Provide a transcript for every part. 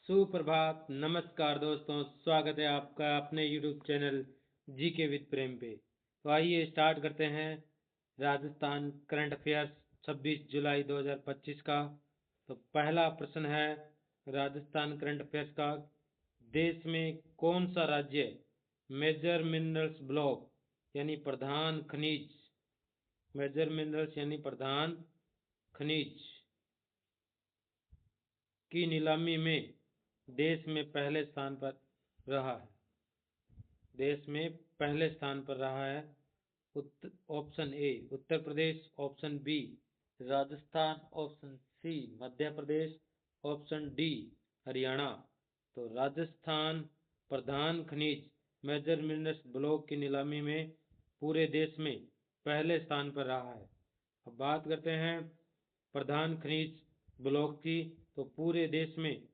सुप्रभात, नमस्कार दोस्तों। स्वागत है आपका अपने YouTube चैनल जीके विद प्रेम पे। तो आइए स्टार्ट करते हैं राजस्थान करंट अफेयर्स 26 जुलाई 2025 का। तो पहला प्रश्न है राजस्थान करंट अफेयर्स का, देश में कौन सा राज्य मेजर मिनरल्स ब्लॉक यानी प्रधान खनिज, मेजर मिनरल्स यानी प्रधान खनिज की नीलामी में देश में पहले स्थान पर रहा है? देश में पहले स्थान पर रहा है। Option A Uttar Pradesh, option B Rajasthan, option C Madhya Pradesh, option D Haryana. तो राजस्थान प्रधान खनिज मेजर मिनरल्स ब्लॉक की नीलामी में पूरे देश में पहले स्थान पर रहा है। अब बात करते हैं प्रधान खनिज ब्लॉक की। तो पूरे देश में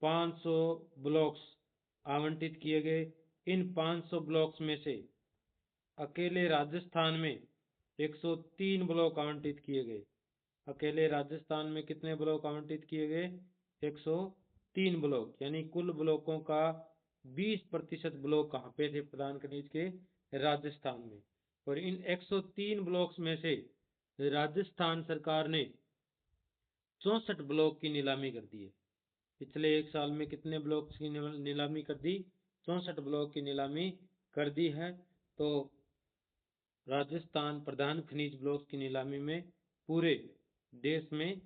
500 ब्लॉक्स आवंटित किए गए। इन 500 ब्लॉक्स में से अकेले राजस्थान में 103 ब्लॉक आवंटित किए गए। अकेले राजस्थान में कितने ब्लॉक आवंटित किए गए? 103 ब्लॉक, यानी कुल ब्लॉकों का 20% ब्लॉक कहाँ पे थे? प्रधान खनिज के राजस्थान में। और इन 103 ब्लॉक्स में से राजस्थान सरकार ने 64 ब्लॉक की नीलामी कर दी है। पिछले एक साल में कितने ब्लॉक की नीलामी कर दी? 64 ब्लॉक की नीलामी कर दी है। तो राजस्थान प्रधान खनिज ब्लॉक की नीलामी में पूरे देश में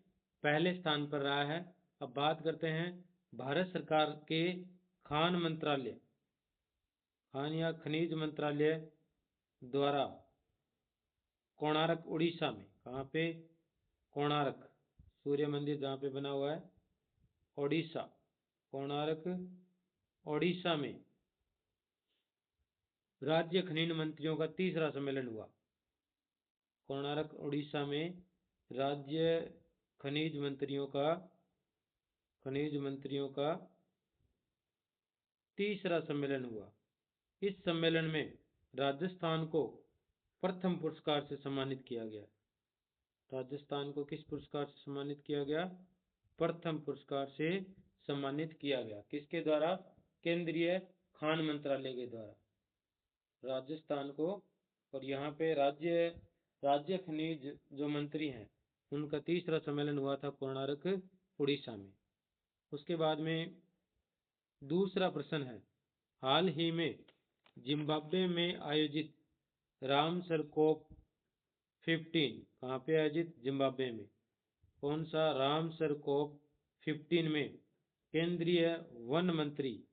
पहले स्थान पर रहा है। अब बात करते हैं भारत सरकार के खान मंत्रालय, खान या खनिज मंत्रालय द्वारा कोणार्क उड़ीसा में, कहाँ पे? कोणार्क सूर्य मंदिर जहाँ पे बना हुआ है, ओडिशा, कोणार्क ओडिशा में राज्य खनिज मंत्रियों का तीसरा सम्मेलन हुआ। कोणार्क उड़ीसा में राज्य खनिज मंत्रियों का तीसरा सम्मेलन हुआ। इस सम्मेलन में राजस्थान को प्रथम पुरस्कार से सम्मानित किया गया। राजस्थान को किस पुरस्कार से सम्मानित किया गया? प्रथम पुरस्कार से सम्मानित किया गया। किसके द्वारा? केंद्रीय खान मंत्रालय के द्वारा राजस्थान को। और यहाँ पे राज्य खनिज जो मंत्री हैं उनका तीसरा सम्मेलन हुआ था कोणार्क उड़ीसा में। उसके बाद में दूसरा प्रश्न है, हाल ही में जिम्बाब्वे में आयोजित रामसर कोप 15 कहाँ पे आयोजित? जिम्बाब्वे में। कौन सा? रामसर कोप 15 में केंद्रीय वन मंत्री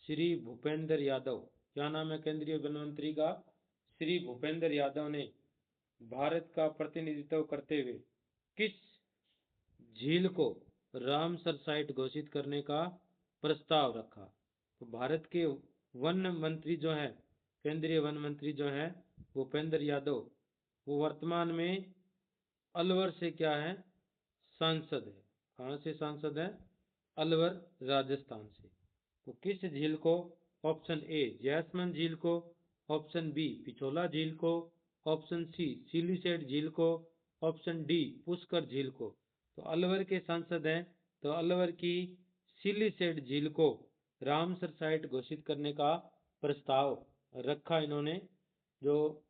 श्री भूपेंद्र यादव, क्या नाम है केंद्रीय वन मंत्री का? श्री भूपेंद्र यादव ने भारत का प्रतिनिधित्व करते हुए किस झील को रामसर साइट घोषित करने का प्रस्ताव रखा? तो भारत के वन मंत्री जो है, केंद्रीय वन मंत्री जो है भूपेंद्र यादव, वो वर्तमान में अलवर से क्या है? सांसद है। कहाँ से सांसद है? अलवर, राजस्थान से। तो किस झील को? ऑप्शन ए जैसमंद झील को, ऑप्शन बी पिछोला झील को, ऑप्शन सी सिलीसेट झील को, ऑप्शन डी पुष्कर झील को। तो अलवर के सांसद हैं, तो अलवर की सिलीसेट झील को रामसर साइट घोषित करने का प्रस्ताव रखा इन्होंने। जो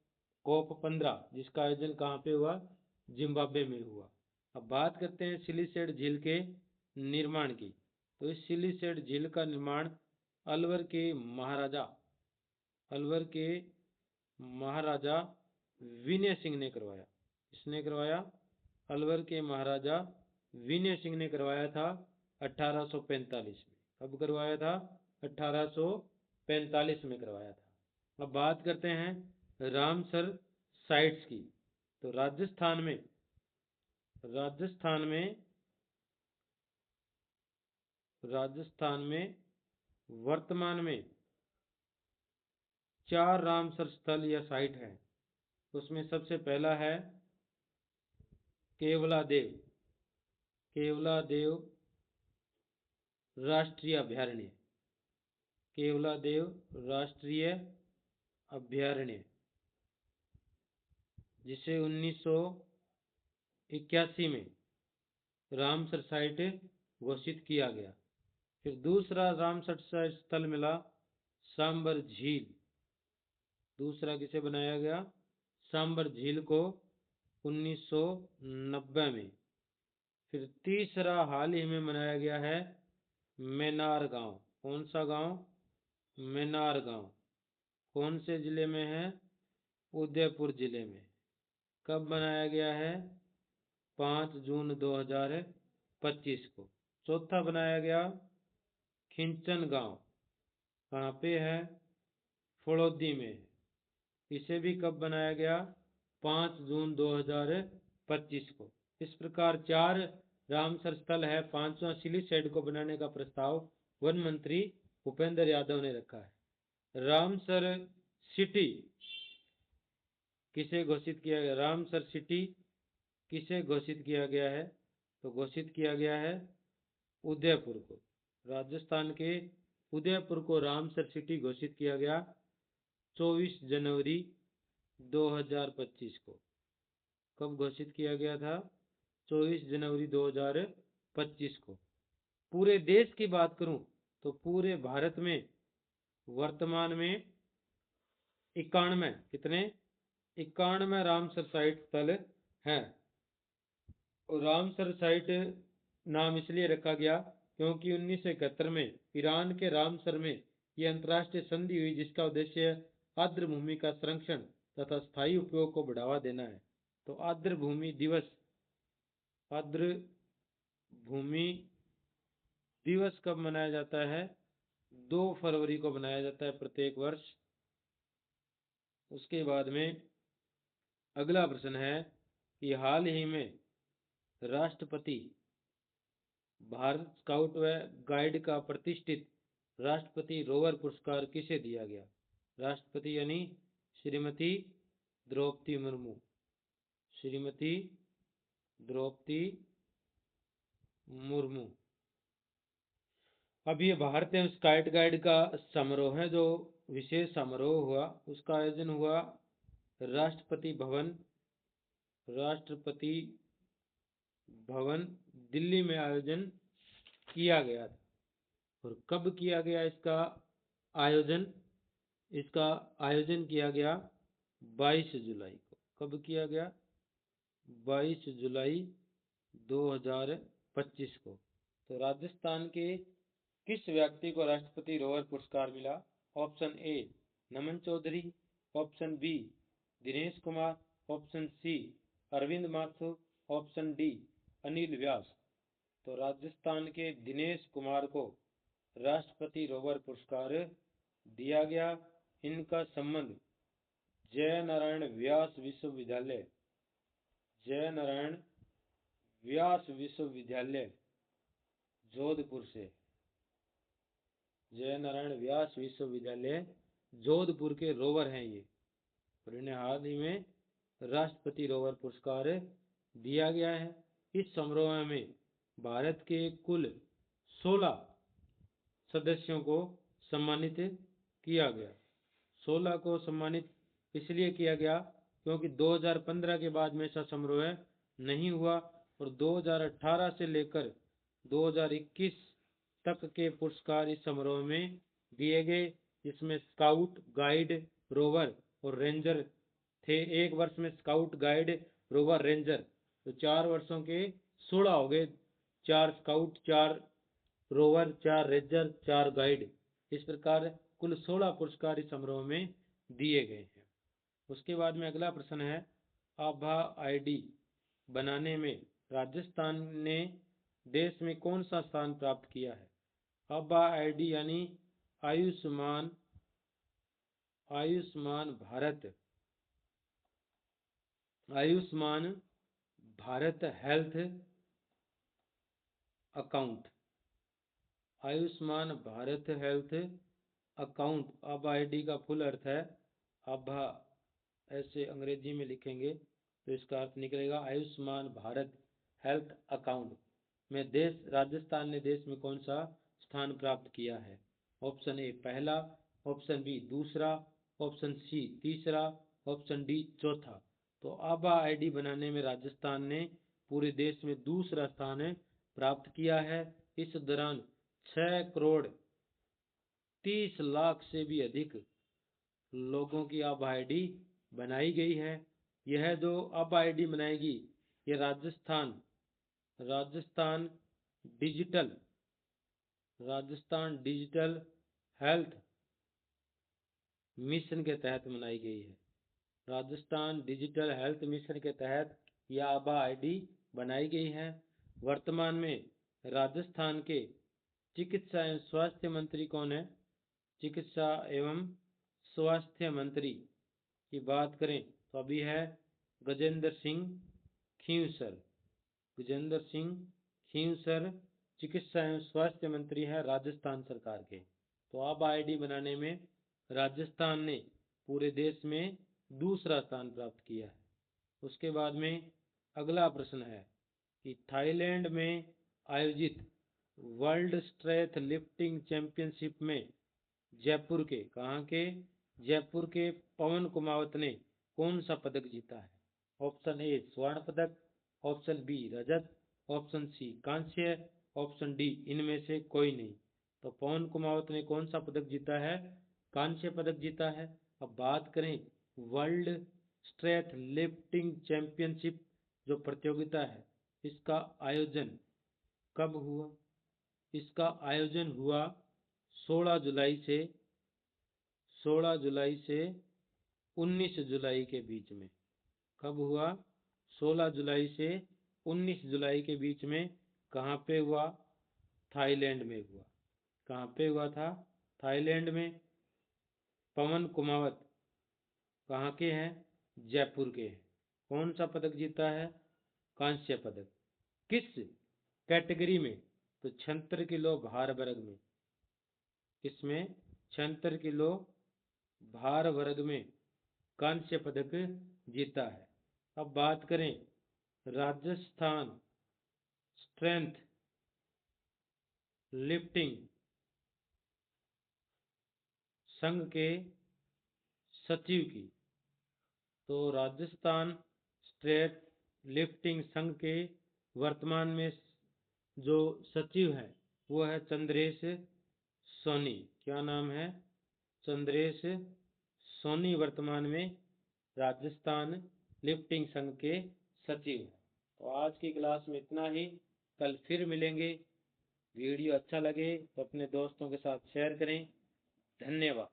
कोप 15 जिसका आयोजन कहाँ पे हुआ? जिम्बाब्वे में हुआ। अब बात करते हैं सिलीसेट झील के निर्माण की। तो इस सिलीसेट झील का निर्माण अलवर के महाराजा विनय सिंह ने करवाया। किसने करवाया? अलवर के महाराजा विनय सिंह ने करवाया था 1845 में। कब करवाया था? 1845 में करवाया था। अब बात करते हैं रामसर साइट्स की। तो राजस्थान में वर्तमान में 4 रामसर स्थल या साइट है। उसमें सबसे पहला है केवलादेव राष्ट्रीय अभयारण्य, केवलादेव राष्ट्रीय अभयारण्य, जिसे 1981 में रामसर साइट घोषित किया गया। फिर दूसरा रामसर साइट स्थल मिला सांबर झील। दूसरा किसे बनाया गया? सांबर झील को 1990 में। फिर तीसरा हाल ही में बनाया गया है मेनार गांव। कौन सा गांव? मेनार गांव। कौन से जिले में है? उदयपुर जिले में। कब बनाया गया है? 5 जून 2025 को। चौथा बनाया गया खिंचन गांव। कहाँ पे है? फड़ौदी में। इसे भी कब बनाया गया? 5 जून 2025 को। इस प्रकार 4 रामसर स्थल है। 5वां सिलीसाइड को बनाने का प्रस्ताव वन मंत्री भूपेंद्र यादव ने रखा है। रामसर सिटी किसे घोषित किया गया? रामसर सिटी किसे घोषित किया गया है? तो घोषित किया गया है उदयपुर को। राजस्थान के उदयपुर को रामसर सिटी घोषित किया गया 24 जनवरी 2025 को। कब घोषित किया गया था? 24 जनवरी 2025 को। पूरे देश की बात करूं तो पूरे भारत में वर्तमान में 91 कितने? 91 रामसर साइट स्थल हैं। और रामसर साइट नाम इसलिए रखा गया क्योंकि 1971 में ईरान के रामसर में यह अंतर्राष्ट्रीय संधि हुई, जिसका उद्देश्य आर्द्र भूमि का संरक्षण तथा स्थायी उपयोग को बढ़ावा देना है। तो आर्द्र भूमि दिवस कब मनाया जाता है? 2 फरवरी को मनाया जाता है प्रत्येक वर्ष। उसके बाद में अगला प्रश्न है कि हाल ही में राष्ट्रपति भारत स्काउट व गाइड का प्रतिष्ठित राष्ट्रपति रोवर पुरस्कार किसे दिया गया? राष्ट्रपति यानी श्रीमती द्रौपदी मुर्मू। श्रीमती द्रौपदी मुर्मू। अब ये भारतीय स्काउट गाइड का समारोह है, जो विशेष समारोह हुआ, उसका आयोजन हुआ राष्ट्रपति भवन दिल्ली में आयोजन किया गया था। और कब किया गया इसका आयोजन? इसका आयोजन किया गया 22 जुलाई को। कब किया गया? 22 जुलाई 2025 को। तो राजस्थान के किस व्यक्ति को राष्ट्रपति रोवर पुरस्कार मिला? Option A Naman Chaudhary, option B Dinesh Kumar, option C Arvind Mathur, option D Anil Vyas. तो राजस्थान के दिनेश कुमार को राष्ट्रपति रोवर पुरस्कार दिया गया। इनका संबंध जयनारायण व्यास विश्वविद्यालय जोधपुर से। जयनारायण व्यास विश्वविद्यालय जोधपुर के रोवर हैं ये। और इन्हें हाल ही में राष्ट्रपति रोवर पुरस्कार दिया गया है। इस समारोह में भारत के कुल 16 सदस्यों को सम्मानित किया गया। 16 को सम्मानित इसलिए किया गया क्योंकि 2015 के बाद में ऐसा समारोह नहीं हुआ। और 2018 से लेकर 2021 तक के पुरस्कार इस समारोह में दिए गए, जिसमें स्काउट गाइड रोवर और रेंजर थे। एक वर्ष में स्काउट गाइड रोवर रेंजर, तो 4 वर्षों के 16 हो गए। 4 स्काउट, 4 रोवर, 4 रेंजर, 4 गाइड। इस प्रकार कुल 16 पुरस्कार इस समारोह में दिए गए हैं। उसके बाद में अगला प्रश्न है, आभा आईडी बनाने में राजस्थान ने देश में कौन सा स्थान प्राप्त किया है? आभा आईडी यानी Ayushman Bharat health account. Ayushman Bharat health account आभा आईडी का फुल अर्थ है। आभा ऐसे अंग्रेजी में लिखेंगे तो इसका अर्थ निकलेगा आयुष्मान भारत हेल्थ अकाउंट में राजस्थान ने देश में कौन सा स्थान प्राप्त किया है? ऑप्शन ए पहला, ऑप्शन बी दूसरा, ऑप्शन सी तीसरा, ऑप्शन डी चौथा। तो आभा आईडी बनाने में राजस्थान ने पूरे देश में दूसरा स्थान प्राप्त किया है। इस दौरान 6,30,00,000 से भी अधिक लोगों की अब आईडी बनाई गई है। यह जो अब आईडी बनाएगी, ये Rajasthan digital Rajasthan digital health mission के तहत बनाई गई है। राजस्थान डिजिटल हेल्थ मिशन के तहत यह आभा आईडी बनाई गई है। वर्तमान में राजस्थान के चिकित्सा एवं स्वास्थ्य मंत्री कौन है? चिकित्सा एवं स्वास्थ्य मंत्री की बात करें तो अभी है गजेंद्र सिंह खींवसर। गजेंद्र सिंह खींवसर चिकित्सा एवं स्वास्थ्य मंत्री है राजस्थान सरकार के। तो अब आईडी बनाने में राजस्थान ने पूरे देश में दूसरा स्थान प्राप्त किया है। उसके बाद में अगला प्रश्न है कि थाईलैंड में आयोजित वर्ल्ड स्ट्रेंथ लिफ्टिंग चैंपियनशिप में जयपुर के, कहाँ के? जयपुर के पवन कुमावत ने कौन सा पदक जीता है? ऑप्शन ए स्वर्ण पदक, ऑप्शन बी रजत, ऑप्शन सी कांस्य, ऑप्शन डी इनमें से कोई नहीं। तो पवन कुमावत ने कौन सा पदक जीता है? कांस्य पदक जीता है। अब बात करें वर्ल्ड स्ट्रेंथ लिफ्टिंग चैंपियनशिप जो प्रतियोगिता है, इसका आयोजन कब हुआ? इसका आयोजन हुआ 16 जुलाई से 19 जुलाई के बीच में। कब हुआ? 16 जुलाई से 19 जुलाई के बीच में। कहाँ पे हुआ? थाईलैंड में हुआ। कहाँ पे हुआ था? थाईलैंड में। पवन कुमावत कहाँ के हैं? जयपुर के हैं। कौन सा पदक जीता है? कांस्य पदक। किस कैटेगरी में? तो 76 किलो भार वर्ग में। किसमें? 76 किलो भार वर्ग में कांस्य पदक जीता है। अब बात करें राजस्थान स्ट्रेंथ लिफ्टिंग संघ के सचिव की। तो राजस्थान स्ट्रेंथ लिफ्टिंग संघ के वर्तमान में जो सचिव है वो है चंद्रेश सोनी। क्या नाम है? चंद्रेश सोनी वर्तमान में राजस्थान लिफ्टिंग संघ के सचिव हैं। तो आज की क्लास में इतना ही। कल फिर मिलेंगे। वीडियो अच्छा लगे तो अपने दोस्तों के साथ शेयर करें। धन्यवाद।